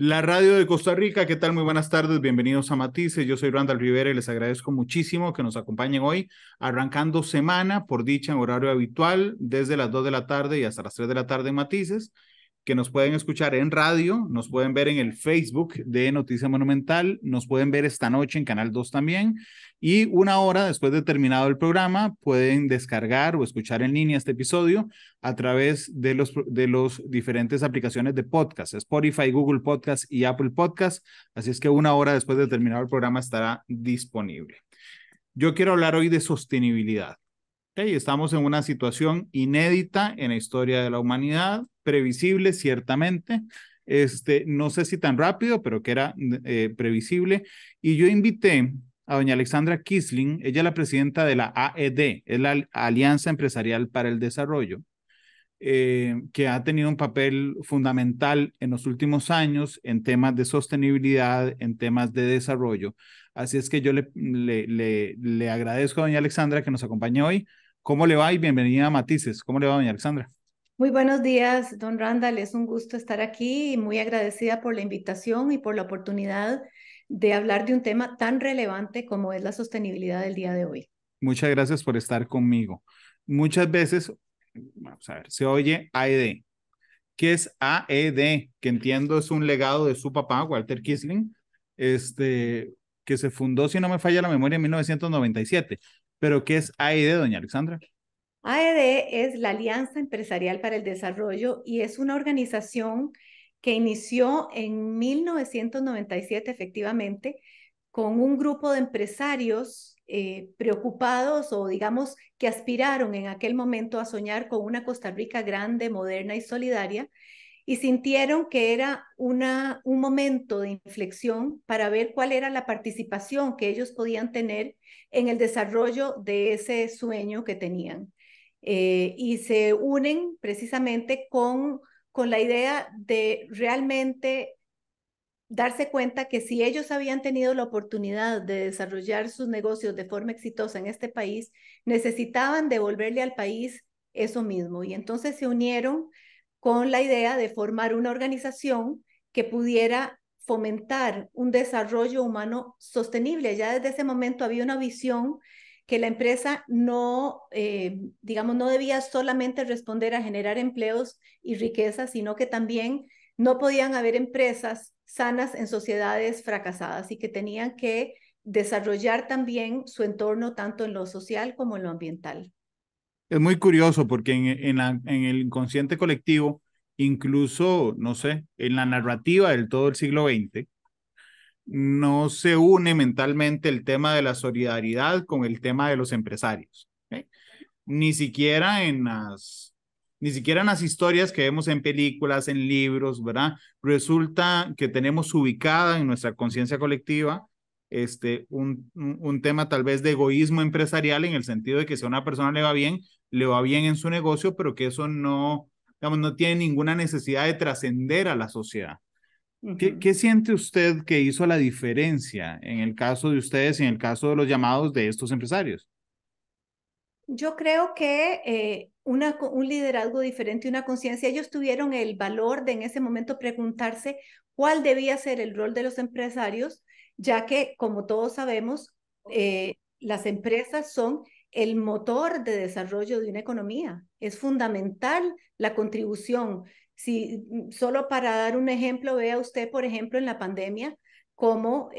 La radio de Costa Rica, ¿qué tal? Muy buenas tardes, bienvenidos a Matices. Yo soy Randall Rivera y les agradezco muchísimo que nos acompañen hoy, arrancando semana por dicha en horario habitual, desde las 2 de la tarde y hasta las 3 de la tarde en Matices, que nos pueden escuchar en radio, nos pueden ver en el Facebook de Noticia Monumental, nos pueden ver esta noche en Canal 2 también, y una hora después de terminado el programa pueden descargar o escuchar en línea este episodio a través de los diferentes aplicaciones de podcast, Spotify, Google Podcast y Apple Podcast. Así es que una hora después de terminar el programa estará disponible. Yo quiero hablar hoy de sostenibilidad. Okay, estamos en una situación inédita en la historia de la humanidad, previsible ciertamente, no sé si tan rápido, pero que era previsible. Y yo invité a doña Alexandra Kisling, ella es la presidenta de la AED, es la Alianza Empresarial para el Desarrollo, que ha tenido un papel fundamental en los últimos años en temas de sostenibilidad, en temas de desarrollo. Así es que yo le agradezco a doña Alexandra que nos acompañe hoy. ¿Cómo le va? Y bienvenida a Matices. ¿Cómo le va, doña Alexandra? Muy buenos días, don Randall. Es un gusto estar aquí y muy agradecida por la invitación y por la oportunidad de hablar de un tema tan relevante como es la sostenibilidad del día de hoy. Muchas gracias por estar conmigo. Muchas veces, vamos a ver, se oye AED. ¿Qué es AED? Que entiendo es un legado de su papá, Walter Kisling, que se fundó, si no me falla la memoria, en 1997. Pero ¿qué es AED, doña Alexandra? AED es la Alianza Empresarial para el Desarrollo y es una organización que inició en 1997, efectivamente, con un grupo de empresarios preocupados o digamos que aspiraron en aquel momento a soñar con una Costa Rica grande, moderna y solidaria y sintieron que era un momento de inflexión para ver cuál era la participación que ellos podían tener en el desarrollo de ese sueño que tenían. Y se unen precisamente con la idea de realmente darse cuenta que si ellos habían tenido la oportunidad de desarrollar sus negocios de forma exitosa en este país, necesitaban devolverle al país eso mismo. Y entonces se unieron con la idea de formar una organización que pudiera fomentar un desarrollo humano sostenible. Ya desde ese momento había una visión que la empresa no, digamos, no debía solamente responder a generar empleos y riqueza, sino que también no podían haber empresas sanas en sociedades fracasadas y que tenían que desarrollar también su entorno tanto en lo social como en lo ambiental. Es muy curioso porque en el inconsciente colectivo, incluso, no sé, en la narrativa del todo el siglo XX, no se une mentalmente el tema de la solidaridad con el tema de los empresarios. ¿Ok? Ni siquiera ni siquiera en las historias que vemos en películas, en libros, ¿verdad? Resulta que tenemos ubicada en nuestra conciencia colectiva un tema tal vez de egoísmo empresarial en el sentido de que si a una persona le va bien en su negocio, pero que eso no, digamos, no tiene ninguna necesidad de trascender a la sociedad. ¿Qué siente usted que hizo la diferencia en el caso de ustedes y en el caso de los llamados de estos empresarios? Yo creo que un liderazgo diferente, una conciencia, ellos tuvieron el valor de en ese momento preguntarse cuál debía ser el rol de los empresarios, ya que, como todos sabemos, las empresas son el motor de desarrollo de una economía. Es fundamental la contribución. Si solo para dar un ejemplo, vea usted, por ejemplo, en la pandemia, cómo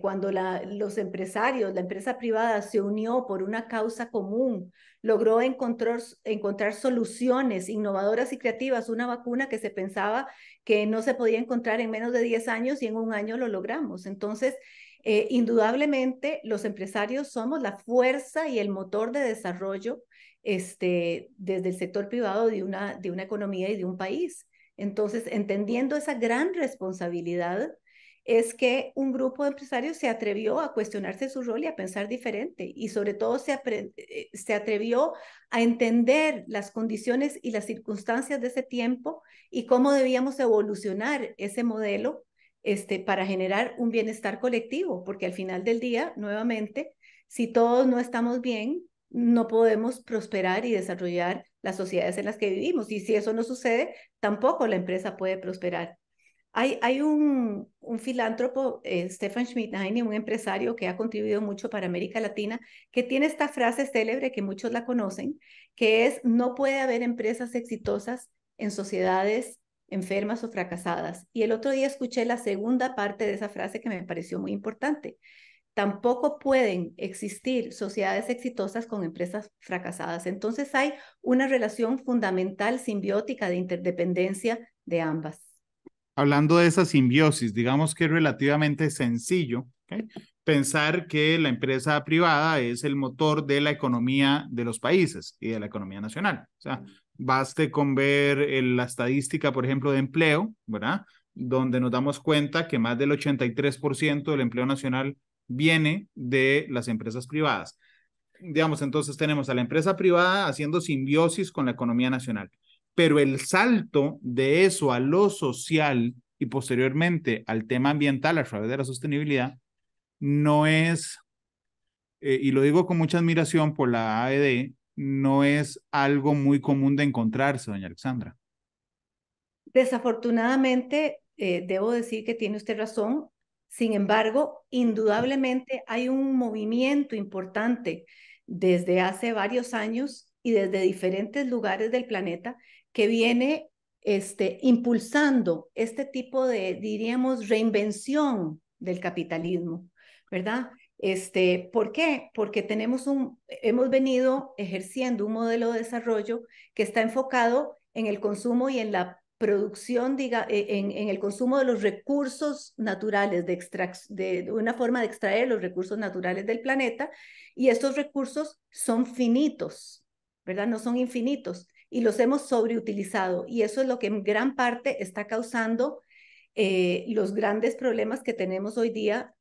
cuando los empresarios, la empresa privada se unió por una causa común, logró encontrar soluciones innovadoras y creativas, una vacuna que se pensaba que no se podía encontrar en menos de 10 años y en un año lo logramos. Entonces, indudablemente, los empresarios somos la fuerza y el motor de desarrollo desde el sector privado de una economía y de un país. Entonces, entendiendo esa gran responsabilidad, es que un grupo de empresarios se atrevió a cuestionarse su rol y a pensar diferente y sobre todo se atrevió a entender las condiciones y las circunstancias de ese tiempo y cómo debíamos evolucionar ese modelo para generar un bienestar colectivo, porque al final del día, nuevamente, si todos no estamos bien, no podemos prosperar y desarrollar las sociedades en las que vivimos. Y si eso no sucede, tampoco la empresa puede prosperar. Hay un filántropo, Stefan Schmidheiny, un empresario que ha contribuido mucho para América Latina, que tiene esta frase célebre que muchos la conocen, que es: no puede haber empresas exitosas en sociedades enfermas o fracasadas. Y el otro día escuché la segunda parte de esa frase que me pareció muy importante. Tampoco pueden existir sociedades exitosas con empresas fracasadas. Entonces hay una relación fundamental, simbiótica, de interdependencia de ambas. Hablando de esa simbiosis, digamos que es relativamente sencillo, ¿ok? Pensar que la empresa privada es el motor de la economía de los países y de la economía nacional. O sea, baste con ver la estadística, por ejemplo, de empleo, ¿verdad? Donde nos damos cuenta que más del 83% del empleo nacional viene de las empresas privadas. Digamos, entonces tenemos a la empresa privada haciendo simbiosis con la economía nacional, pero el salto de eso a lo social y posteriormente al tema ambiental a través de la sostenibilidad no es, y lo digo con mucha admiración por la AED, no es algo muy común de encontrarse, doña Alexandra. Desafortunadamente, debo decir que tiene usted razón. Sin embargo, indudablemente hay un movimiento importante desde hace varios años y desde diferentes lugares del planeta que viene impulsando este tipo de, diríamos, reinvención del capitalismo, ¿verdad? ¿Por qué? Porque hemos venido ejerciendo un modelo de desarrollo que está enfocado en el consumo y en la producción, en el consumo de los recursos naturales, de una forma de extraer los recursos naturales del planeta, y estos recursos son finitos, ¿verdad? No son infinitos, y los hemos sobreutilizado, y eso es lo que en gran parte está causando los grandes problemas que tenemos hoy día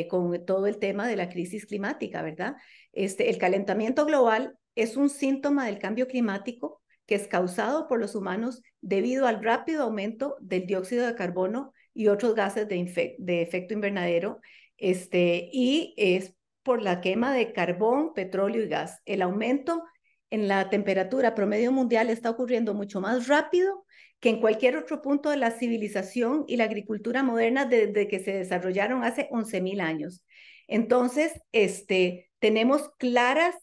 con todo el tema de la crisis climática, ¿verdad? El calentamiento global es un síntoma del cambio climático que es causado por los humanos debido al rápido aumento del dióxido de carbono y otros gases de efecto invernadero, y es por la quema de carbón, petróleo y gas. El aumento en la temperatura promedio mundial está ocurriendo mucho más rápido que en cualquier otro punto de la civilización y la agricultura moderna desde que se desarrollaron hace 11.000 años. Entonces, tenemos claros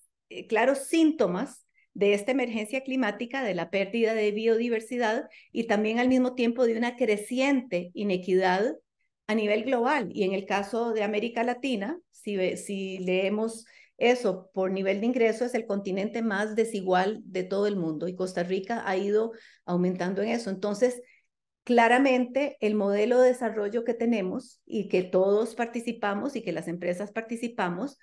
síntomas de esta emergencia climática, de la pérdida de biodiversidad y también al mismo tiempo de una creciente inequidad a nivel global. Y en el caso de América Latina, si leemos eso por nivel de ingreso, es el continente más desigual de todo el mundo y Costa Rica ha ido aumentando en eso. Entonces, claramente el modelo de desarrollo que tenemos y que todos participamos y que las empresas participamos,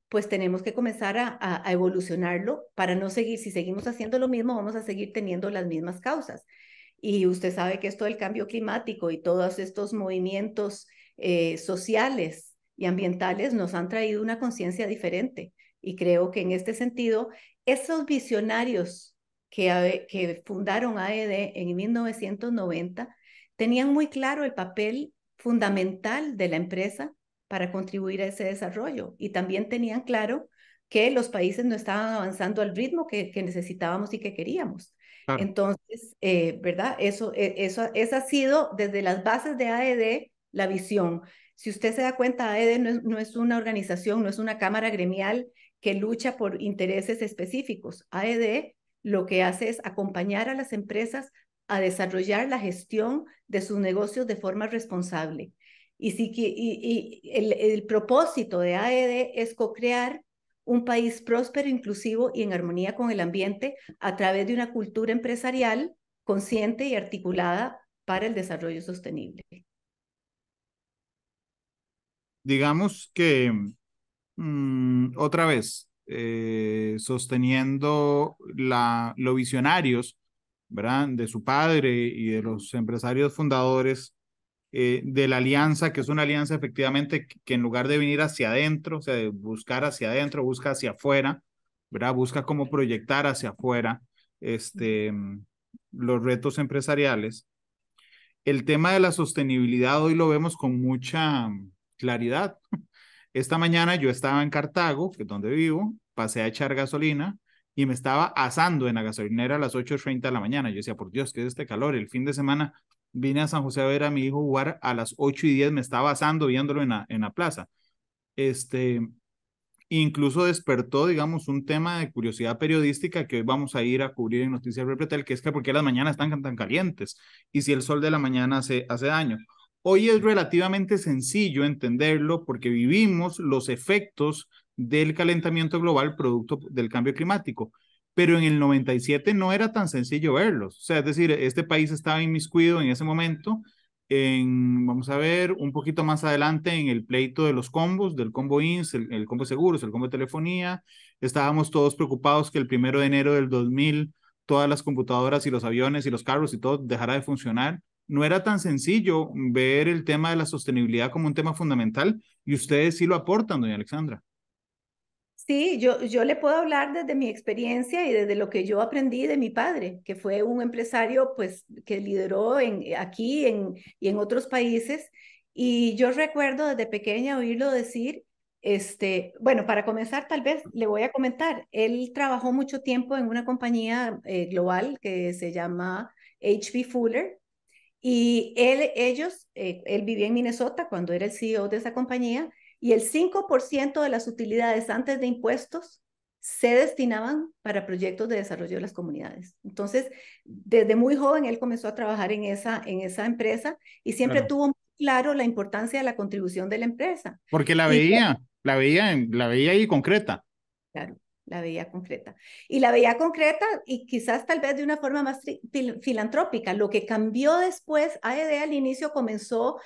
pues tenemos que comenzar a evolucionarlo para no seguir, si seguimos haciendo lo mismo, vamos a seguir teniendo las mismas causas. Y usted sabe que esto del cambio climático y todos estos movimientos sociales y ambientales nos han traído una conciencia diferente. Y creo que en este sentido, esos visionarios que fundaron AED en 1990 tenían muy claro el papel fundamental de la empresa para contribuir a ese desarrollo y también tenían claro que los países no estaban avanzando al ritmo que necesitábamos y que queríamos. Claro. Entonces, ¿verdad? Esa ha sido desde las bases de AED la visión. Si usted se da cuenta, AED no es una organización, no es una cámara gremial que lucha por intereses específicos. AED lo que hace es acompañar a las empresas a desarrollar la gestión de sus negocios de forma responsable. Y el propósito de AED es co-crear un país próspero, inclusivo y en armonía con el ambiente a través de una cultura empresarial consciente y articulada para el desarrollo sostenible. Digamos que otra vez, sosteniendo lo visionarios, ¿verdad? De su padre y de los empresarios fundadores de la alianza, que es una alianza efectivamente que en lugar de venir hacia adentro, o sea, de buscar hacia adentro, busca hacia afuera, ¿verdad? Busca cómo proyectar hacia afuera los retos empresariales. El tema de la sostenibilidad hoy lo vemos con mucha claridad. Esta mañana yo estaba en Cartago, que es donde vivo, pasé a echar gasolina y me estaba asando en la gasolinera a las 8:30 de la mañana. Yo decía, por Dios, ¿qué es este calor? El fin de semana vine a San José a ver a mi hijo jugar a las 8:10, me estaba asando viéndolo en la plaza. Este, incluso despertó, digamos, un tema de curiosidad periodística que hoy vamos a ir a cubrir en Noticias Repretel, que es que por qué las mañanas están tan calientes y si el sol de la mañana hace daño. Hoy es relativamente sencillo entenderlo porque vivimos los efectos del calentamiento global producto del cambio climático, pero en el 97 no era tan sencillo verlos. O sea, es decir, este país estaba inmiscuido en ese momento vamos a ver, un poquito más adelante en el pleito de los combos, del combo INS, el combo de seguros, el combo de telefonía. Estábamos todos preocupados que el 1 de enero del 2000 todas las computadoras y los aviones y los carros y todo dejara de funcionar. No era tan sencillo ver el tema de la sostenibilidad como un tema fundamental y ustedes sí lo aportan, doña Alexandra. Sí, yo le puedo hablar desde mi experiencia y desde lo que yo aprendí de mi padre, que fue un empresario pues que lideró aquí y en otros países. Y yo recuerdo desde pequeña oírlo decir, bueno, para comenzar tal vez le voy a comentar, él trabajó mucho tiempo en una compañía global que se llama H.B. Fuller. Y él vivía en Minnesota cuando era el CEO de esa compañía y el 5% de las utilidades antes de impuestos se destinaban para proyectos de desarrollo de las comunidades. Entonces, desde muy joven él comenzó a trabajar en esa empresa y siempre Claro. tuvo muy claro la importancia de la contribución de la empresa. Porque Y la veía ahí concreta. claro, la veía concreta. Y la veía concreta y quizás tal vez de una forma más filantrópica. Lo que cambió después, AED al inicio comenzó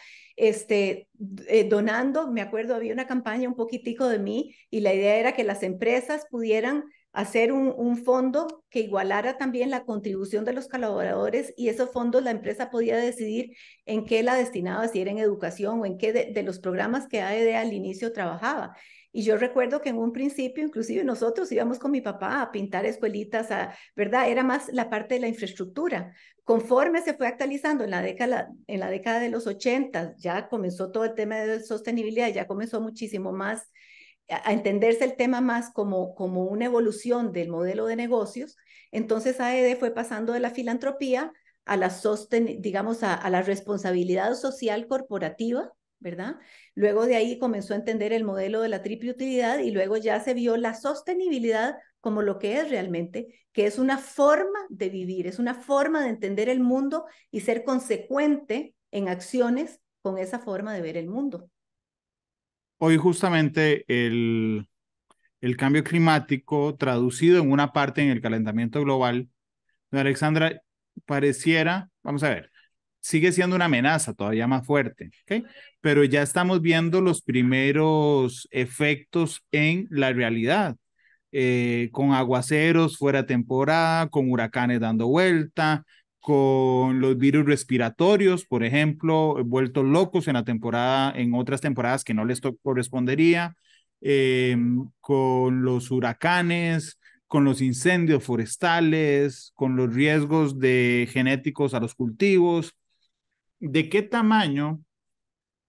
donando, me acuerdo, había una campaña un poquitico de mí y la idea era que las empresas pudieran hacer un fondo que igualara también la contribución de los colaboradores y esos fondos la empresa podía decidir en qué la destinaba, si era en educación o en qué de los programas que AED al inicio trabajaba. Y yo recuerdo que en un principio, inclusive nosotros íbamos con mi papá a pintar escuelitas, ¿verdad? Era más la parte de la infraestructura. Conforme se fue actualizando en la década de los 80, ya comenzó todo el tema de sostenibilidad, ya comenzó muchísimo más a entenderse el tema más como una evolución del modelo de negocios. Entonces AED fue pasando de la filantropía a digamos, a la responsabilidad social corporativa, ¿verdad? Luego de ahí comenzó a entender el modelo de la triple utilidad y luego ya se vio la sostenibilidad como lo que es realmente, que es una forma de vivir, es una forma de entender el mundo y ser consecuente en acciones con esa forma de ver el mundo. Hoy justamente el cambio climático traducido en una parte en el calentamiento global, doña Alexandra, pareciera, vamos a ver, sigue siendo una amenaza todavía más fuerte, ¿ok? Pero ya estamos viendo los primeros efectos en la realidad, con aguaceros fuera de temporada, con huracanes dando vuelta, con los virus respiratorios, por ejemplo, vueltos locos en la temporada, en otras temporadas que no les correspondería, con los huracanes, con los incendios forestales, con los riesgos de genéticos a los cultivos. ¿De qué tamaño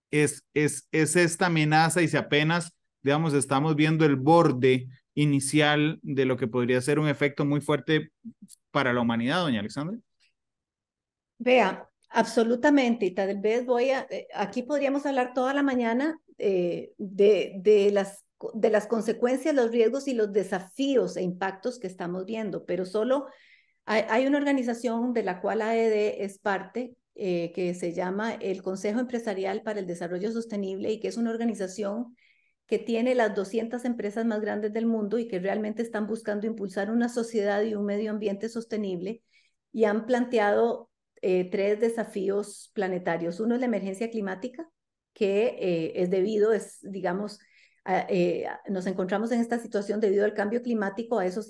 es esta amenaza y si apenas, digamos, estamos viendo el borde inicial de lo que podría ser un efecto muy fuerte para la humanidad, doña Alexandra? Vea, absolutamente. Y tal vez aquí podríamos hablar toda la mañana de las consecuencias, los riesgos y los desafíos e impactos que estamos viendo, pero solo hay una organización de la cual AED es parte, que se llama el Consejo Empresarial para el Desarrollo Sostenible y que es una organización que tiene las 200 empresas más grandes del mundo y que realmente están buscando impulsar una sociedad y un medio ambiente sostenible y han planteado tres desafíos planetarios. Uno es la emergencia climática, que digamos, nos encontramos en esta situación debido al cambio climático, a esos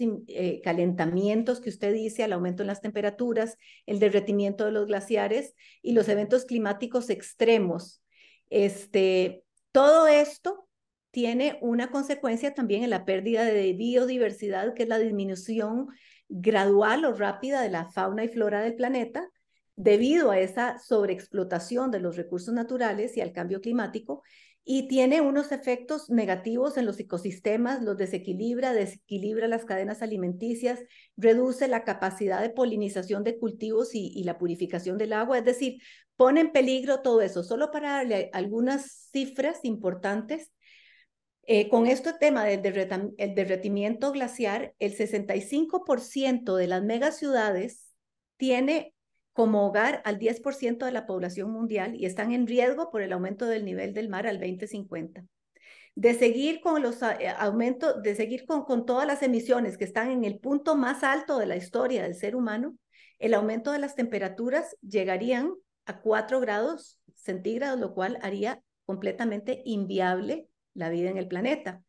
calentamientos que usted dice, al aumento en las temperaturas, el derretimiento de los glaciares y los eventos climáticos extremos. Todo esto tiene una consecuencia también en la pérdida de biodiversidad, que es la disminución gradual o rápida de la fauna y flora del planeta debido a esa sobreexplotación de los recursos naturales y al cambio climático. y tiene unos efectos negativos en los ecosistemas, los desequilibra las cadenas alimenticias, reduce la capacidad de polinización de cultivos y la purificación del agua, es decir, pone en peligro todo eso. Solo para darle algunas cifras importantes, con este tema del derretimiento glaciar, el 65% de las megaciudades tiene como hogar al 10% de la población mundial y están en riesgo por el aumento del nivel del mar al 2050. De seguir con los aumentos, de seguir con todas las emisiones que están en el punto más alto de la historia del ser humano, el aumento de las temperaturas llegarían a 4 grados centígrados, lo cual haría completamente inviable la vida en el planeta.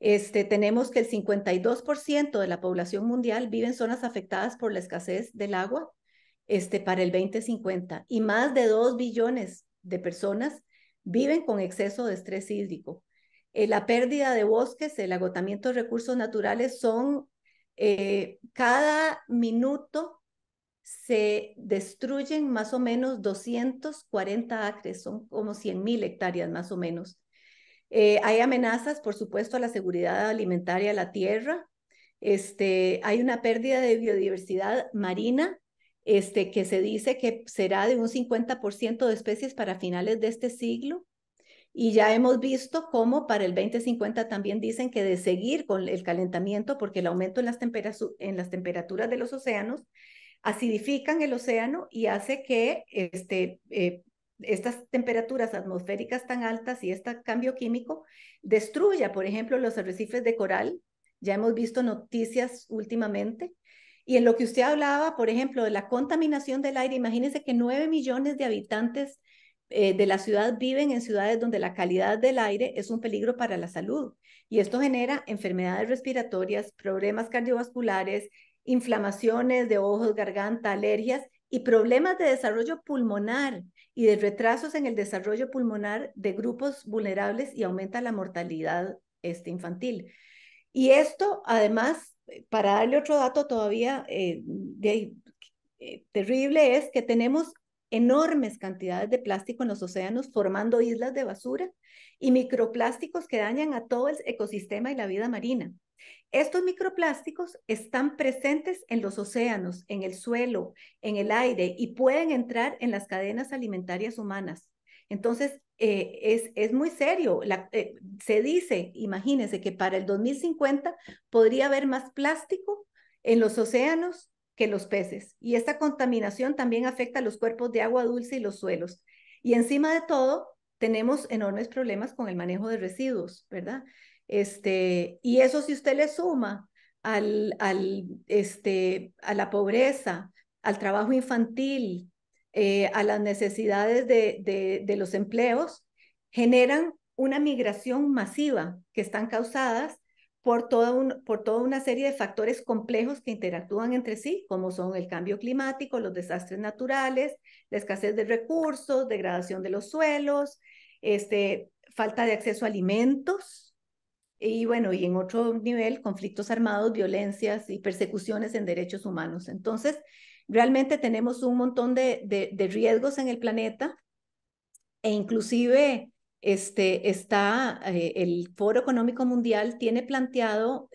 Tenemos que el 52% de la población mundial vive en zonas afectadas por la escasez del agua para el 2050 y más de 2 billones de personas viven con exceso de estrés hídrico. La pérdida de bosques, el agotamiento de recursos naturales son cada minuto se destruyen más o menos 240 acres, son como 100,000 hectáreas más o menos. Hay amenazas, por supuesto, a la seguridad alimentaria de la tierra. Hay una pérdida de biodiversidad marina, que se dice que será de un 50% de especies para finales de este siglo. Y ya hemos visto cómo para el 2050 también dicen que de seguir con el calentamiento, porque el aumento en las temperaturas de los océanos acidifican el océano y hace que estas temperaturas atmosféricas tan altas y este cambio químico destruya, por ejemplo, los arrecifes de coral. Ya hemos visto noticias últimamente. Y en lo que usted hablaba, por ejemplo, de la contaminación del aire, imagínense que 9 millones de habitantes de la ciudad viven en ciudades donde la calidad del aire es un peligro para la salud. Y esto genera enfermedades respiratorias, problemas cardiovasculares, inflamaciones de ojos, garganta, alergias y problemas de desarrollo pulmonar y de retrasos en el desarrollo pulmonar de grupos vulnerables y aumenta la mortalidad infantil. Y esto, además, para darle otro dato todavía terrible, es que tenemos enormes cantidades de plástico en los océanos formando islas de basura y microplásticos que dañan a todo el ecosistema y la vida marina. Estos microplásticos están presentes en los océanos, en el suelo, en el aire y pueden entrar en las cadenas alimentarias humanas. Entonces, es muy serio. Se dice, imagínense, que para el 2050 podría haber más plástico en los océanos que los peces. Y esta contaminación también afecta a los cuerpos de agua dulce y los suelos. Y encima de todo, tenemos enormes problemas con el manejo de residuos, ¿verdad? Y eso si usted le suma a la pobreza, al trabajo infantil, a las necesidades de los empleos, generan una migración masiva que están causadas por toda una serie de factores complejos que interactúan entre sí, como son el cambio climático, los desastres naturales, la escasez de recursos, degradación de los suelos, falta de acceso a alimentos, y bueno, y en otro nivel, conflictos armados, violencias y persecuciones en derechos humanos. Entonces, realmente tenemos un montón de riesgos en el planeta e inclusive el Foro Económico Mundial tiene planteado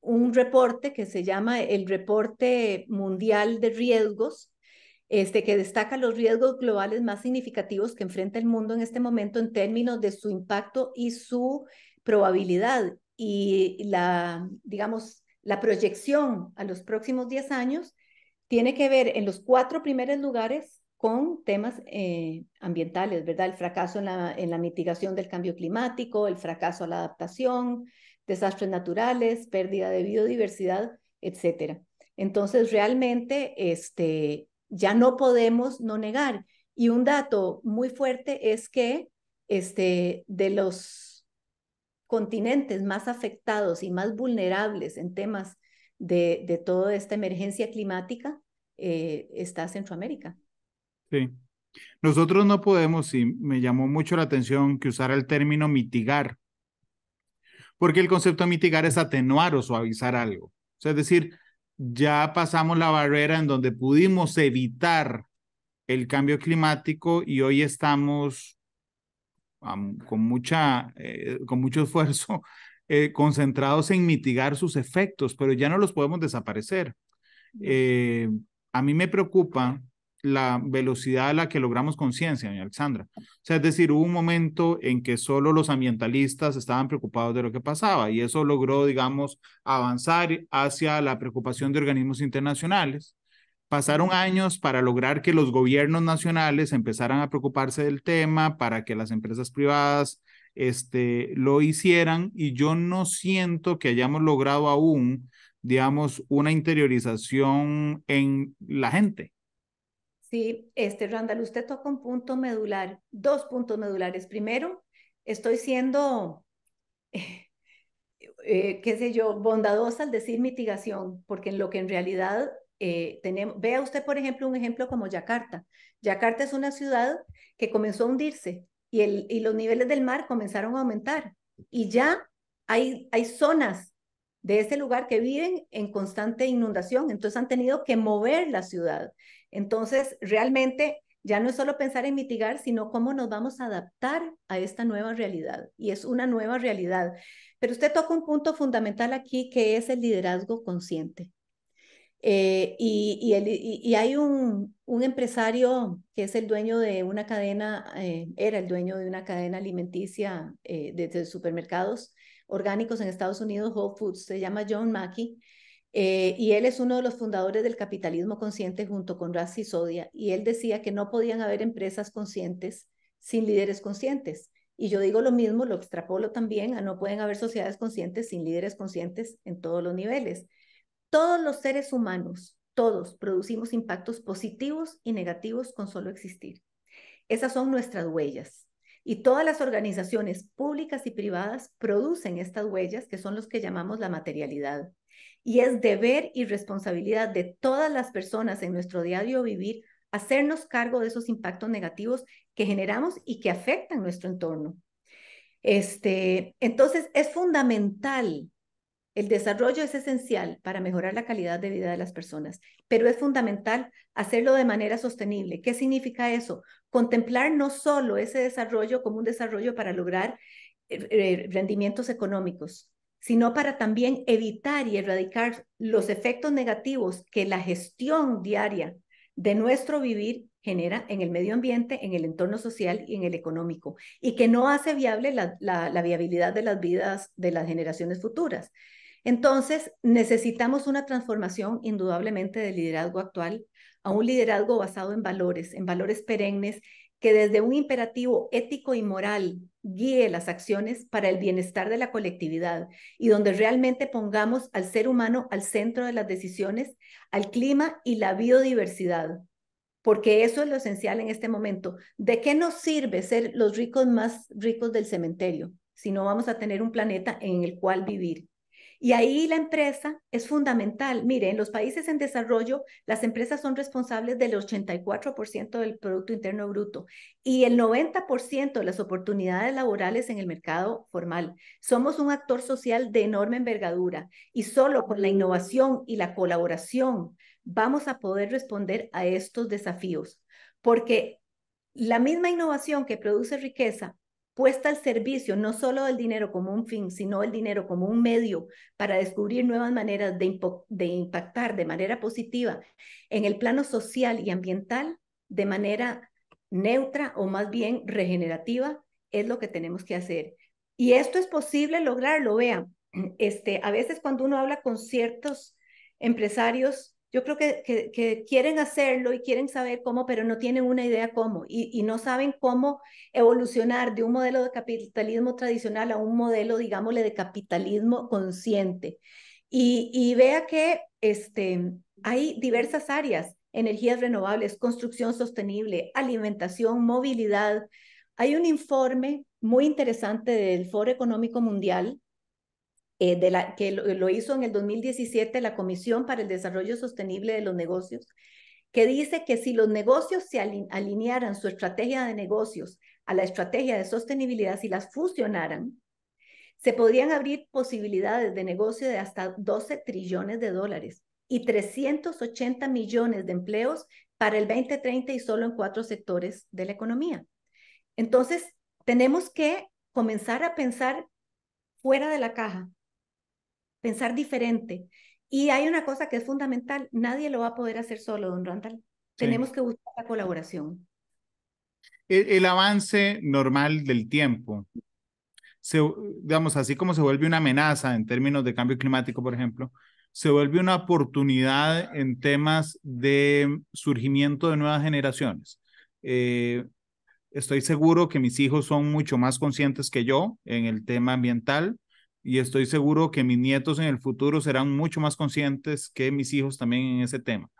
un reporte que se llama el Reporte Mundial de Riesgos, que destaca los riesgos globales más significativos que enfrenta el mundo en este momento en términos de su impacto y su probabilidad. Y digamos, la proyección a los próximos 10 años tiene que ver en los 4 primeros lugares con temas ambientales, ¿verdad? El fracaso en la mitigación del cambio climático, el fracaso a la adaptación, desastres naturales, pérdida de biodiversidad, etcétera. Entonces, realmente, ya no podemos no negar. Y un dato muy fuerte es que de los continentes más afectados y más vulnerables en temas de toda esta emergencia climática, está Centroamérica. Sí. Nosotros no podemos, y me llamó mucho la atención que usara el término mitigar, porque el concepto de mitigar es atenuar o suavizar algo. O sea, es decir, ya pasamos la barrera en donde pudimos evitar el cambio climático y hoy estamos con mucho esfuerzo concentrados en mitigar sus efectos, pero ya no los podemos desaparecer. No. Eh, a mí me preocupa la velocidad a la que logramos conciencia, doña Alexandra. O sea, es decir, hubo un momento en que solo los ambientalistas estaban preocupados de lo que pasaba y eso logró, digamos, avanzar hacia la preocupación de organismos internacionales. Pasaron años para lograr que los gobiernos nacionales empezaran a preocuparse del tema, para que las empresas privadas lo hicieran, y yo no siento que hayamos logrado aún, digamos, una interiorización en la gente. Sí, Randall, usted toca un punto medular, dos puntos medulares. Primero, estoy siendo, qué sé yo, bondadosa al decir mitigación, porque en lo que en realidad tenemos, vea usted, por ejemplo, un ejemplo como Yakarta. Yakarta es una ciudad que comenzó a hundirse y los niveles del mar comenzaron a aumentar y ya hay zonas de ese lugar que viven en constante inundación, entonces han tenido que mover la ciudad. Entonces, realmente ya no es solo pensar en mitigar, sino cómo nos vamos a adaptar a esta nueva realidad. Y es una nueva realidad. Pero usted toca un punto fundamental aquí que es el liderazgo consciente. Y hay un empresario que es el dueño de una cadena, era el dueño de una cadena alimenticia de supermercados orgánicos en Estados Unidos, Whole Foods, se llama John Mackey, y él es uno de los fundadores del capitalismo consciente junto con Ras Sisodia, y él decía que no podían haber empresas conscientes sin líderes conscientes. Y yo digo lo mismo, lo extrapolo también a no pueden haber sociedades conscientes sin líderes conscientes en todos los niveles. Todos los seres humanos, todos producimos impactos positivos y negativos con solo existir. Esas son nuestras huellas. Y todas las organizaciones públicas y privadas producen estas huellas, que son los que llamamos la materialidad. Y es deber y responsabilidad de todas las personas en nuestro diario vivir hacernos cargo de esos impactos negativos que generamos y que afectan nuestro entorno. Entonces, es fundamental. El desarrollo es esencial para mejorar la calidad de vida de las personas, pero es fundamental hacerlo de manera sostenible. ¿Qué significa eso? Contemplar no solo ese desarrollo como un desarrollo para lograr rendimientos económicos, sino para también evitar y erradicar los efectos negativos que la gestión diaria de nuestro vivir genera en el medio ambiente, en el entorno social y en el económico, y que no hace viable la viabilidad de las vidas de las generaciones futuras. Entonces, necesitamos una transformación indudablemente del liderazgo actual a un liderazgo basado en valores perennes, que desde un imperativo ético y moral guíe las acciones para el bienestar de la colectividad y donde realmente pongamos al ser humano al centro de las decisiones, al clima y la biodiversidad, porque eso es lo esencial en este momento. ¿De qué nos sirve ser los ricos más ricos del cementerio si no vamos a tener un planeta en el cual vivir? Y ahí la empresa es fundamental. Mire, en los países en desarrollo, las empresas son responsables del 84% del Producto Interno Bruto y el 90% de las oportunidades laborales en el mercado formal. Somos un actor social de enorme envergadura y solo con la innovación y la colaboración vamos a poder responder a estos desafíos, porque la misma innovación que produce riqueza puesta al servicio no solo del dinero como un fin, sino el dinero como un medio para descubrir nuevas maneras de impactar de manera positiva en el plano social y ambiental de manera neutra o más bien regenerativa, es lo que tenemos que hacer. Y esto es posible lograrlo, vean. A veces cuando uno habla con ciertos empresarios, yo creo que quieren hacerlo y quieren saber cómo, pero no tienen una idea cómo y no saben cómo evolucionar de un modelo de capitalismo tradicional a un modelo, digámosle, de capitalismo consciente. Y vea que hay diversas áreas: energías renovables, construcción sostenible, alimentación, movilidad. Hay un informe muy interesante del Foro Económico Mundial que lo hizo en el 2017 la Comisión para el Desarrollo Sostenible de los Negocios, que dice que si los negocios se alinearan su estrategia de negocios a la estrategia de sostenibilidad, si las fusionaran, se podrían abrir posibilidades de negocio de hasta 12 trillones de dólares. y 380 millones de empleos para el 2030 y solo en 4 sectores de la economía. Entonces, tenemos que comenzar a pensar fuera de la caja, pensar diferente. Y hay una cosa que es fundamental, nadie lo va a poder hacer solo, don Randall. Sí. Tenemos que buscar la colaboración. El avance normal del tiempo, se, digamos, así como se vuelve una amenaza en términos de cambio climático, por ejemplo, se vuelve una oportunidad en temas de surgimiento de nuevas generaciones. Eh, Estoy seguro que mis hijos son mucho más conscientes que yo en el tema ambiental y estoy seguro que mis nietos en el futuro serán mucho más conscientes que mis hijos también en ese tema.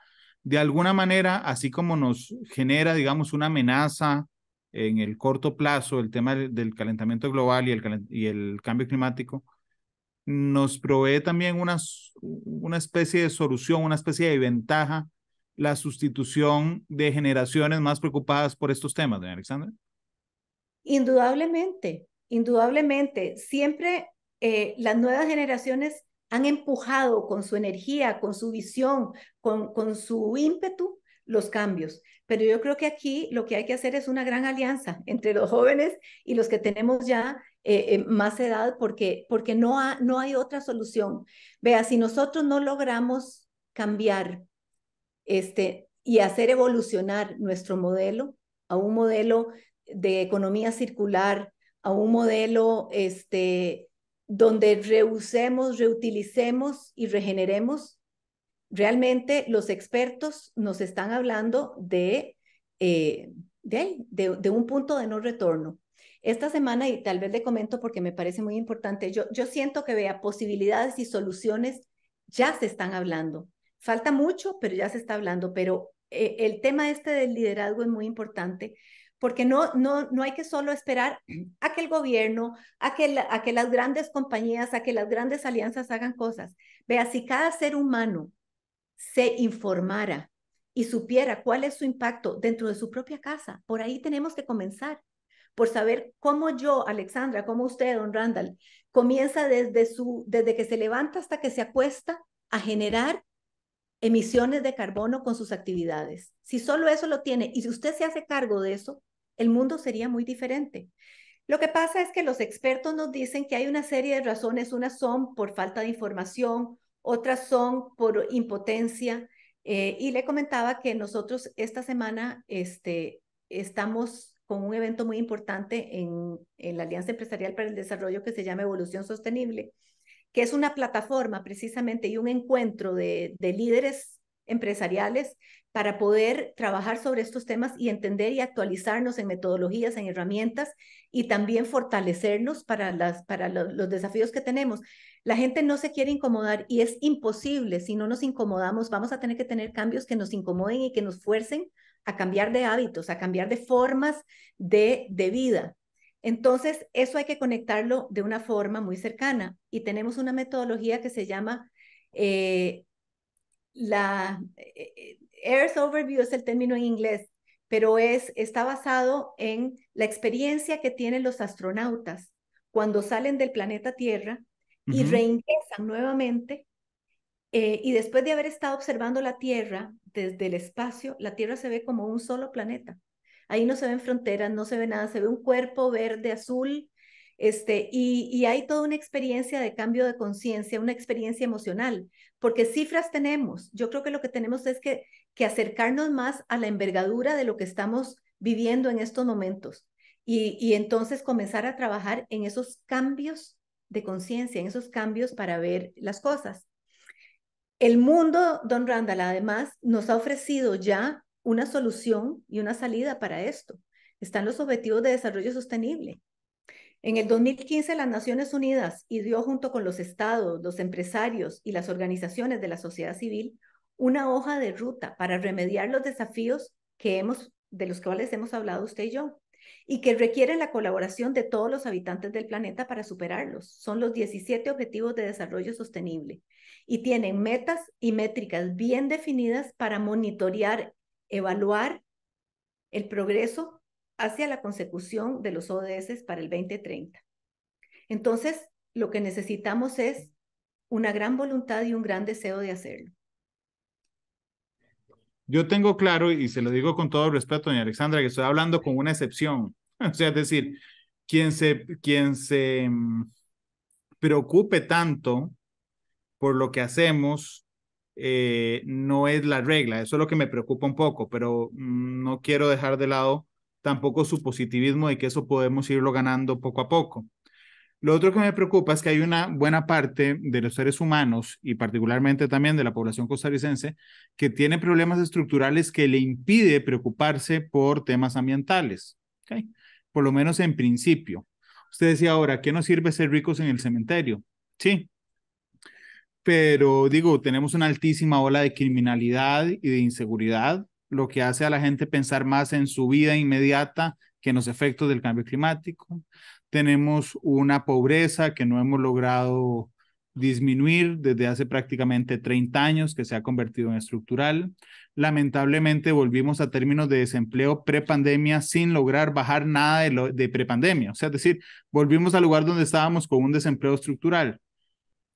De alguna manera, así como nos genera, digamos, una amenaza en el corto plazo el tema del calentamiento global y el cambio climático, nos provee también una especie de solución, una especie de ventaja, la sustitución de generaciones más preocupadas por estos temas, doña Alexandra. Indudablemente, indudablemente, siempre las nuevas generaciones han empujado con su energía, con su visión, con su ímpetu los cambios. Pero yo creo que aquí lo que hay que hacer es una gran alianza entre los jóvenes y los que tenemos ya más edad, porque no hay otra solución. Vea, si nosotros no logramos cambiar y hacer evolucionar nuestro modelo a un modelo de economía circular, a un modelo donde reusemos, reutilicemos y regeneremos. Realmente los expertos nos están hablando de un punto de no retorno. Esta semana, y tal vez le comento porque me parece muy importante, yo siento que vea posibilidades y soluciones ya se están hablando. Falta mucho, pero ya se está hablando. Pero el tema del liderazgo es muy importante porque no hay que solo esperar a que el gobierno, a que las grandes compañías, a que las grandes alianzas hagan cosas. Vea, si cada ser humano se informara y supiera cuál es su impacto dentro de su propia casa, por ahí tenemos que comenzar, por saber cómo yo, Alexandra, cómo usted, don Randall, comienza desde que se levanta hasta que se acuesta a generar emisiones de carbono con sus actividades. Si solo eso lo tiene y si usted se hace cargo de eso, el mundo sería muy diferente. Lo que pasa es que los expertos nos dicen que hay una serie de razones, unas son por falta de información, otras son por impotencia, y le comentaba que nosotros esta semana estamos con un evento muy importante en la Alianza Empresarial para el Desarrollo que se llama Evolución Sostenible, que es una plataforma precisamente y un encuentro de líderes empresariales para poder trabajar sobre estos temas y entender y actualizarnos en metodologías, en herramientas y también fortalecernos para los desafíos que tenemos. La gente no se quiere incomodar y es imposible. Si no nos incomodamos, vamos a tener que tener cambios que nos incomoden y que nos fuercen a cambiar de hábitos, a cambiar de formas de vida. Entonces, eso hay que conectarlo de una forma muy cercana y tenemos una metodología que se llama Earth Overview, es el término en inglés, pero está basado en la experiencia que tienen los astronautas cuando salen del planeta Tierra y reingresan nuevamente. Y después de haber estado observando la Tierra desde el espacio, la Tierra se ve como un solo planeta. Ahí no se ven fronteras, no se ve nada, se ve un cuerpo verde, azul, y hay toda una experiencia de cambio de conciencia, una experiencia emocional, porque cifras tenemos. Yo creo que lo que tenemos es que acercarnos más a la envergadura de lo que estamos viviendo en estos momentos y entonces comenzar a trabajar en esos cambios de conciencia, en esos cambios para ver las cosas. El mundo, don Randall, además, nos ha ofrecido ya una solución y una salida para esto. Están los Objetivos de Desarrollo Sostenible. En el 2015, las Naciones Unidas ideó junto con los estados, los empresarios y las organizaciones de la sociedad civil una hoja de ruta para remediar los desafíos de los cuales hemos hablado usted y yo, y que requieren la colaboración de todos los habitantes del planeta para superarlos. Son los 17 Objetivos de Desarrollo Sostenible y tienen metas y métricas bien definidas para monitorear, evaluar el progreso hacia la consecución de los ODS para el 2030. Entonces, lo que necesitamos es una gran voluntad y un gran deseo de hacerlo. Yo tengo claro, y se lo digo con todo respeto, doña Alexandra, que estoy hablando con una excepción. O sea, es decir, quien se preocupe tanto por lo que hacemos no es la regla. Eso es lo que me preocupa un poco, pero no quiero dejar de lado tampoco su positivismo de que eso podemos irlo ganando poco a poco. Lo otro que me preocupa es que hay una buena parte de los seres humanos y particularmente también de la población costarricense que tiene problemas estructurales que le impide preocuparse por temas ambientales. ¿Okay? Por lo menos en principio. Usted decía ahora, ¿qué nos sirve ser ricos en el cementerio? Sí, pero digo, tenemos una altísima ola de criminalidad y de inseguridad, lo que hace a la gente pensar más en su vida inmediata que en los efectos del cambio climático. Tenemos una pobreza que no hemos logrado disminuir desde hace prácticamente 30 años, que se ha convertido en estructural. Lamentablemente volvimos a términos de desempleo prepandemia sin lograr bajar nada de prepandemia. O sea, es decir, volvimos al lugar donde estábamos con un desempleo estructural.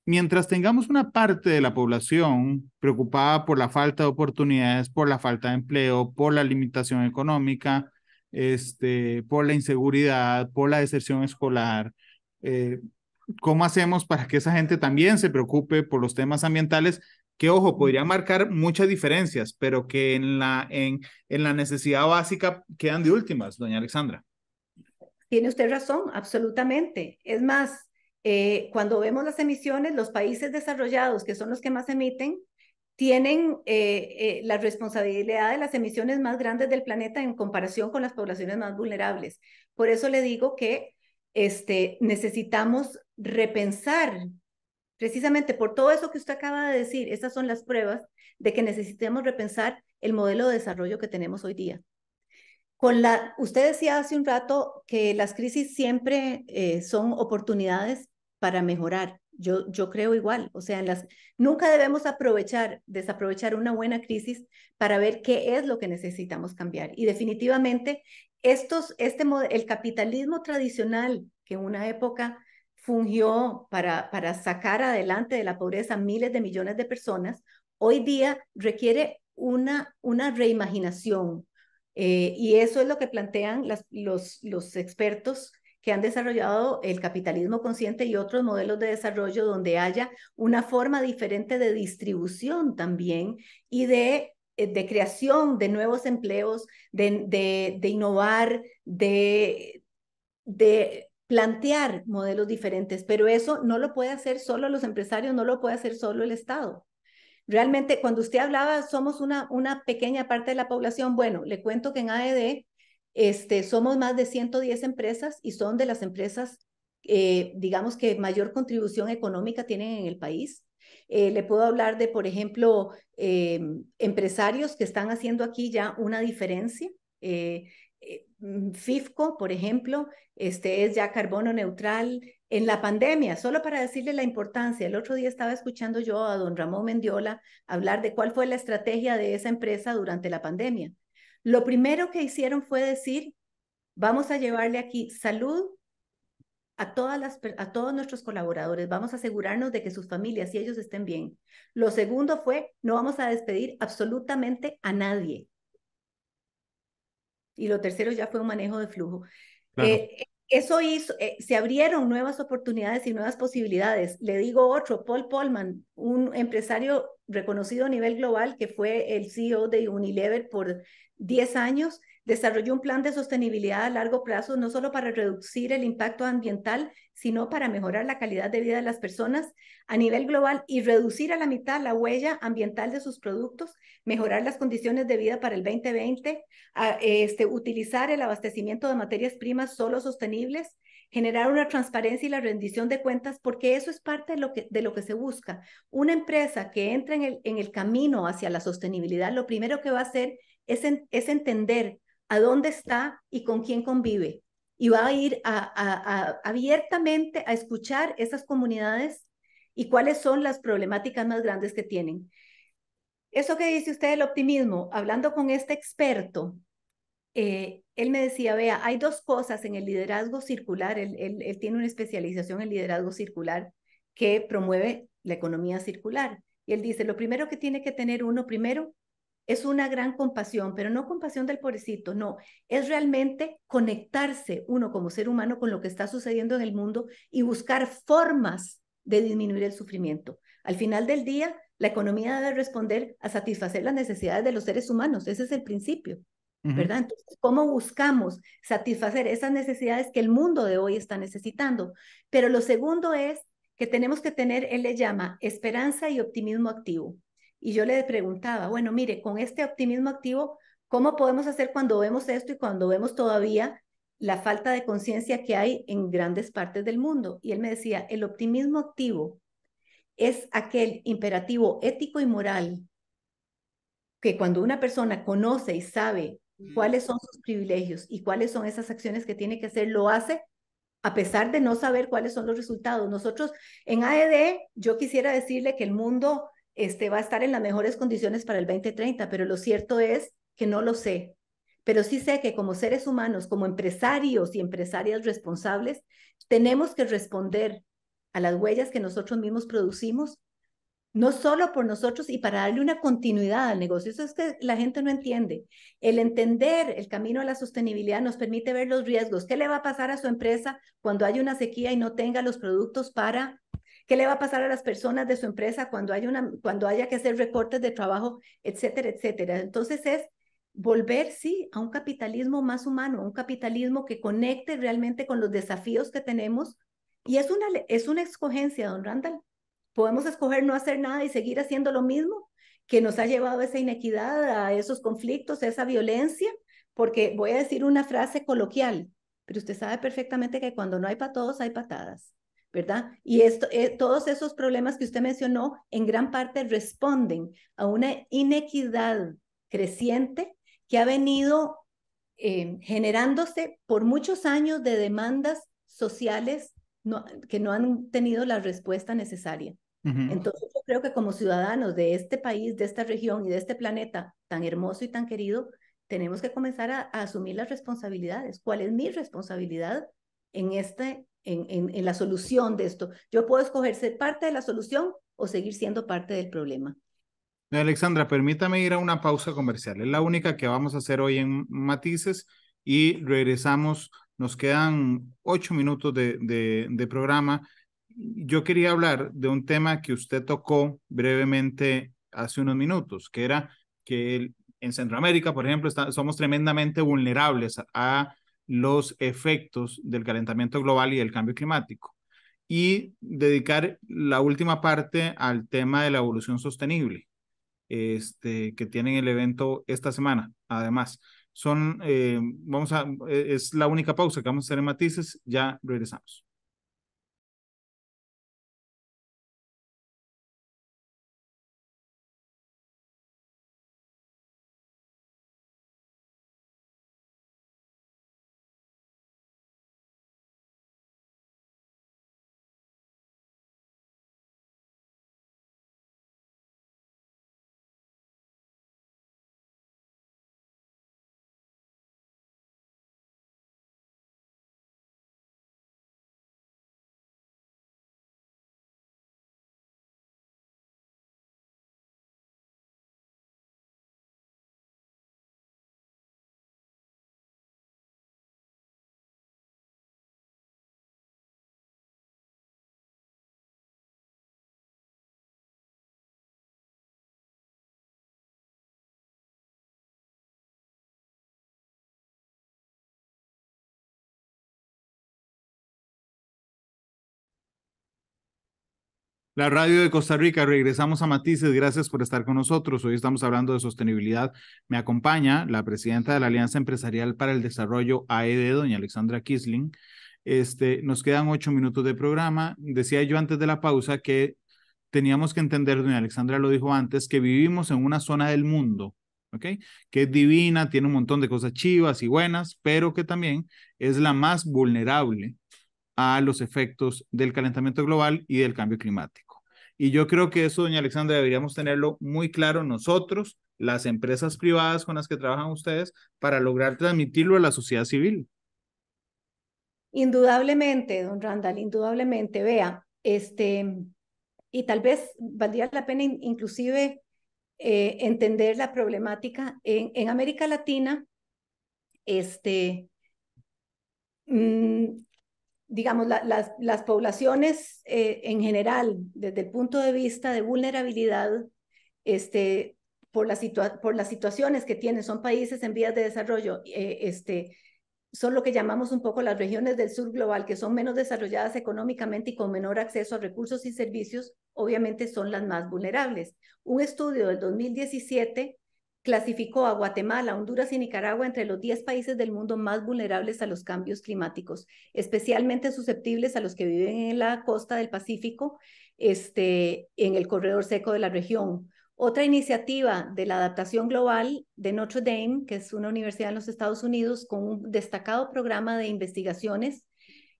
Mientras tengamos una parte de la población preocupada por la falta de oportunidades, por la falta de empleo, por la limitación económica, por la inseguridad, por la deserción escolar, eh, ¿cómo hacemos para que esa gente también se preocupe por los temas ambientales? Que, ojo, podrían marcar muchas diferencias, pero que en la necesidad básica quedan de últimas, doña Alexandra. Tiene usted razón, absolutamente. Es más, cuando vemos las emisiones, los países desarrollados, que son los que más emiten, tienen la responsabilidad de las emisiones más grandes del planeta en comparación con las poblaciones más vulnerables. Por eso le digo que necesitamos repensar, precisamente por todo eso que usted acaba de decir, estas son las pruebas de que necesitemos repensar el modelo de desarrollo que tenemos hoy día. Usted decía hace un rato que las crisis siempre son oportunidades para mejorar. Yo creo igual, o sea, nunca debemos desaprovechar una buena crisis para ver qué es lo que necesitamos cambiar. Y definitivamente, el capitalismo tradicional, que en una época fungió para sacar adelante de la pobreza miles de millones de personas, hoy día requiere una reimaginación, y eso es lo que plantean los expertos que han desarrollado el capitalismo consciente y otros modelos de desarrollo donde haya una forma diferente de distribución también y de creación de nuevos empleos, de innovar, de plantear modelos diferentes. Pero eso no lo puede hacer solo los empresarios, no lo puede hacer solo el Estado. Realmente, cuando usted hablaba, somos una pequeña parte de la población. Bueno, le cuento que en AED somos más de 110 empresas y son de las empresas, digamos, que mayor contribución económica tienen en el país. Le puedo hablar de, por ejemplo, empresarios que están haciendo aquí ya una diferencia. FIFCO, por ejemplo, es ya carbono neutral. En la pandemia, solo para decirle la importancia, el otro día estaba escuchando yo a don Ramón Mendiola hablar de cuál fue la estrategia de esa empresa durante la pandemia. Lo primero que hicieron fue decir, vamos a llevarle aquí salud a todos nuestros colaboradores, vamos a asegurarnos de que sus familias y ellos estén bien. Lo segundo fue, no vamos a despedir absolutamente a nadie. Y lo tercero ya fue un manejo de flujo. Claro. Eso hizo, se abrieron nuevas oportunidades y nuevas posibilidades. Le digo otro, Paul Polman, un empresario reconocido a nivel global que fue el CEO de Unilever por 10 años, desarrolló un plan de sostenibilidad a largo plazo, no solo para reducir el impacto ambiental, sino para mejorar la calidad de vida de las personas a nivel global y reducir a la mitad la huella ambiental de sus productos, mejorar las condiciones de vida para el 2020, utilizar el abastecimiento de materias primas solo sostenibles, generar una transparencia y la rendición de cuentas, porque eso es parte de lo que se busca. Una empresa que entra en el camino hacia la sostenibilidad, lo primero que va a hacer es entender a dónde está y con quién convive. Y va a ir abiertamente a escuchar esas comunidades y cuáles son las problemáticas más grandes que tienen. Eso que dice usted del optimismo, hablando con este experto, él me decía, vea, hay dos cosas en el liderazgo circular, él tiene una especialización en liderazgo circular que promueve la economía circular. Y él dice, lo primero que tiene que tener uno primero es una gran compasión, pero no compasión del pobrecito, no, es realmente conectarse uno como ser humano con lo que está sucediendo en el mundo y buscar formas de disminuir el sufrimiento. Al final del día, la economía debe responder a satisfacer las necesidades de los seres humanos, ese es el principio, ¿verdad? Entonces, ¿cómo buscamos satisfacer esas necesidades que el mundo de hoy está necesitando? Pero lo segundo es que tenemos que tener, él le llama esperanza y optimismo activo. Y yo le preguntaba, bueno, mire, con este optimismo activo, ¿cómo podemos hacer cuando vemos esto y cuando vemos todavía la falta de conciencia que hay en grandes partes del mundo? Y él me decía, el optimismo activo es aquel imperativo ético y moral que cuando una persona conoce y sabe cuáles son sus privilegios y cuáles son esas acciones que tiene que hacer, lo hace a pesar de no saber cuáles son los resultados. Nosotros en AED, yo quisiera decirle que el mundo va a estar en las mejores condiciones para el 2030, pero lo cierto es que no lo sé. Pero sí sé que como seres humanos, como empresarios y empresarias responsables, tenemos que responder a las huellas que nosotros mismos producimos, no solo por nosotros y para darle una continuidad al negocio. Eso es que la gente no entiende. El entender el camino a la sostenibilidad nos permite ver los riesgos. ¿Qué le va a pasar a su empresa cuando haya una sequía y no tenga los productos para? ¿Qué le va a pasar a las personas de su empresa cuando haya que hacer recortes de trabajo, etcétera, etcétera? Entonces es volver, sí, a un capitalismo más humano, un capitalismo que conecte realmente con los desafíos que tenemos. Y es una escogencia, don Randall. Podemos escoger no hacer nada y seguir haciendo lo mismo que nos ha llevado a esa inequidad, a esos conflictos, a esa violencia, porque voy a decir una frase coloquial, pero usted sabe perfectamente que cuando no hay para todos hay patadas, ¿verdad? Y todos esos problemas que usted mencionó en gran parte responden a una inequidad creciente que ha venido generándose por muchos años de demandas sociales que no han tenido la respuesta necesaria. Entonces yo creo que como ciudadanos de este país, de esta región y de este planeta tan hermoso y tan querido, tenemos que comenzar a asumir las responsabilidades. ¿Cuál es mi responsabilidad en la solución de esto? Yo puedo escoger ser parte de la solución o seguir siendo parte del problema. Alexandra, permítame ir a una pausa comercial. Es la única que vamos a hacer hoy en Matices y regresamos. Nos quedan 8 minutos de programa. Yo quería hablar de un tema que usted tocó brevemente hace unos minutos, que era que en Centroamérica, por ejemplo, somos tremendamente vulnerables a los efectos del calentamiento global y del cambio climático. Y dedicar la última parte al tema de la evolución sostenible que tienen el evento esta semana. Además, es la única pausa que vamos a hacer en Matices. Ya regresamos. La radio de Costa Rica, regresamos a Matices, gracias por estar con nosotros. Hoy estamos hablando de sostenibilidad. Me acompaña la presidenta de la Alianza Empresarial para el Desarrollo AED, doña Alexandra Kisling. Nos quedan 8 minutos de programa. Decía yo antes de la pausa que teníamos que entender, doña Alexandra lo dijo antes, que vivimos en una zona del mundo, ¿ok? Que es divina, tiene un montón de cosas chivas y buenas, pero que también es la más vulnerable a los efectos del calentamiento global y del cambio climático. Y yo creo que eso, doña Alexandra, deberíamos tenerlo muy claro nosotros, las empresas privadas con las que trabajan ustedes, para lograr transmitirlo a la sociedad civil. Indudablemente, don Randall, indudablemente, vea, y tal vez valdría la pena inclusive entender la problemática. En América Latina, digamos, las poblaciones en general, desde el punto de vista de vulnerabilidad, por las situaciones que tienen, son países en vías de desarrollo, son lo que llamamos un poco las regiones del sur global, que son menos desarrolladas económicamente y con menor acceso a recursos y servicios, obviamente son las más vulnerables. Un estudio del 2017 clasificó a Guatemala, Honduras y Nicaragua entre los 10 países del mundo más vulnerables a los cambios climáticos, especialmente susceptibles a los que viven en la costa del Pacífico, en el corredor seco de la región. Otra iniciativa de la adaptación global de Notre Dame, que es una universidad en los Estados Unidos con un destacado programa de investigaciones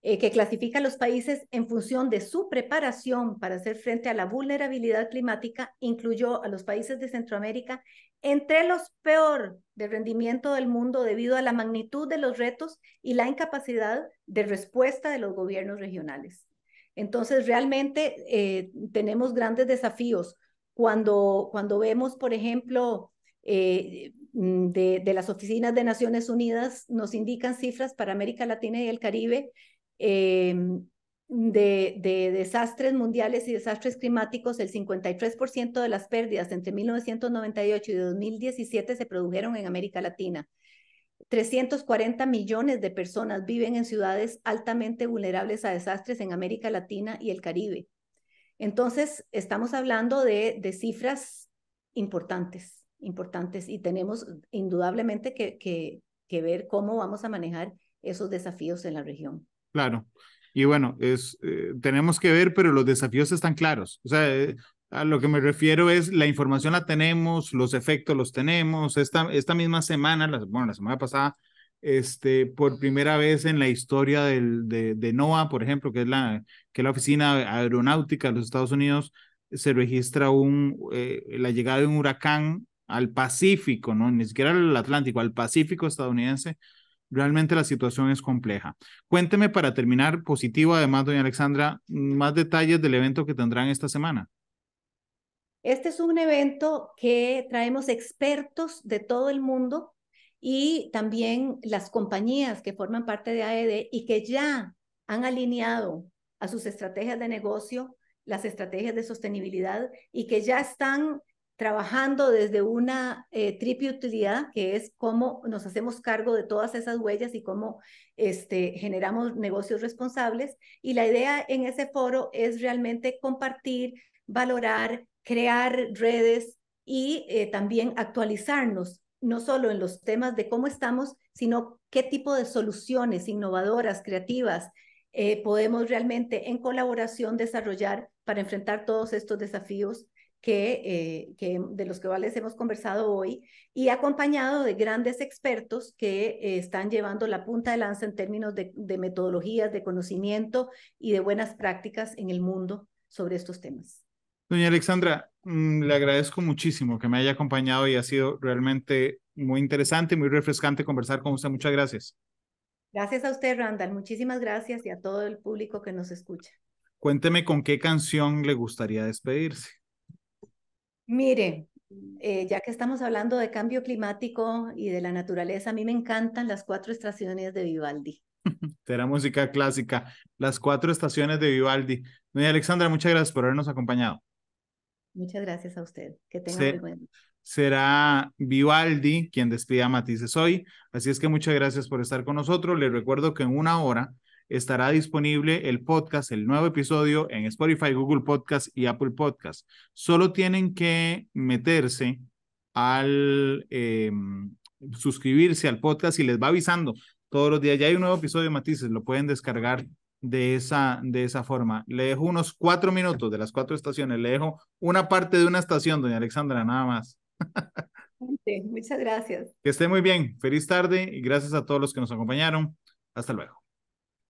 que clasifica a los países en función de su preparación para hacer frente a la vulnerabilidad climática, incluyó a los países de Centroamérica entre los peor de rendimiento del mundo debido a la magnitud de los retos y la incapacidad de respuesta de los gobiernos regionales. Entonces, realmente tenemos grandes desafíos. Cuando vemos, por ejemplo, de las oficinas de Naciones Unidas, nos indican cifras para América Latina y el Caribe de desastres mundiales y desastres climáticos. El 53% de las pérdidas entre 1998 y 2017 se produjeron en América Latina. 340 millones de personas viven en ciudades altamente vulnerables a desastres en América Latina y el Caribe. Entonces, estamos hablando de cifras importantes, y tenemos indudablemente que ver cómo vamos a manejar esos desafíos en la región. Claro. Y bueno, tenemos que ver, pero los desafíos están claros. O sea, a lo que me refiero es la información la tenemos, los efectos los tenemos. Esta misma semana, la semana pasada, por primera vez en la historia de NOAA, por ejemplo, que es la Oficina Aeronáutica de los Estados Unidos, se registra la llegada de un huracán al Pacífico, ¿no? Ni siquiera al Atlántico, al Pacífico estadounidense. Realmente la situación es compleja. Cuénteme para terminar positivo, además, doña Alexandra, más detalles del evento que tendrán esta semana. Este es un evento que traemos expertos de todo el mundo y también las compañías que forman parte de AED y que ya han alineado a sus estrategias de negocio las estrategias de sostenibilidad y que ya están trabajando desde una triple utilidad, que es cómo nos hacemos cargo de todas esas huellas y cómo generamos negocios responsables. Y la idea en ese foro es realmente compartir, valorar, crear redes y también actualizarnos, no solo en los temas de cómo estamos, sino qué tipo de soluciones innovadoras, creativas, podemos realmente en colaboración desarrollar para enfrentar todos estos desafíos de los que hemos conversado hoy, y acompañado de grandes expertos que están llevando la punta de lanza en términos de metodologías, de conocimiento y de buenas prácticas en el mundo sobre estos temas. Doña Alexandra, le agradezco muchísimo que me haya acompañado y ha sido realmente muy interesante, muy refrescante conversar con usted. Muchas gracias. Gracias a usted, Randall. Muchísimas gracias, y a todo el público que nos escucha. Cuénteme con qué canción le gustaría despedirse. Mire, ya que estamos hablando de cambio climático y de la naturaleza, a mí me encantan las 4 estaciones de Vivaldi. Será música clásica, las 4 estaciones de Vivaldi. Doña Alexandra, muchas gracias por habernos acompañado. Muchas gracias a usted. Que tenga muy Se, buen día. será Vivaldi quien despida a Matices hoy. Así es que muchas gracias por estar con nosotros. Les recuerdo que en una hora estará disponible el podcast, el nuevo episodio en Spotify, Google Podcast y Apple Podcast. Solo tienen que meterse al suscribirse al podcast y les va avisando todos los días. Ya hay un nuevo episodio de Matices, lo pueden descargar de esa forma. Le dejo unos 4 minutos de las 4 estaciones. Le dejo una parte de una estación, doña Alexandra, nada más. Sí, muchas gracias. Que esté muy bien. Feliz tarde y gracias a todos los que nos acompañaron. Hasta luego.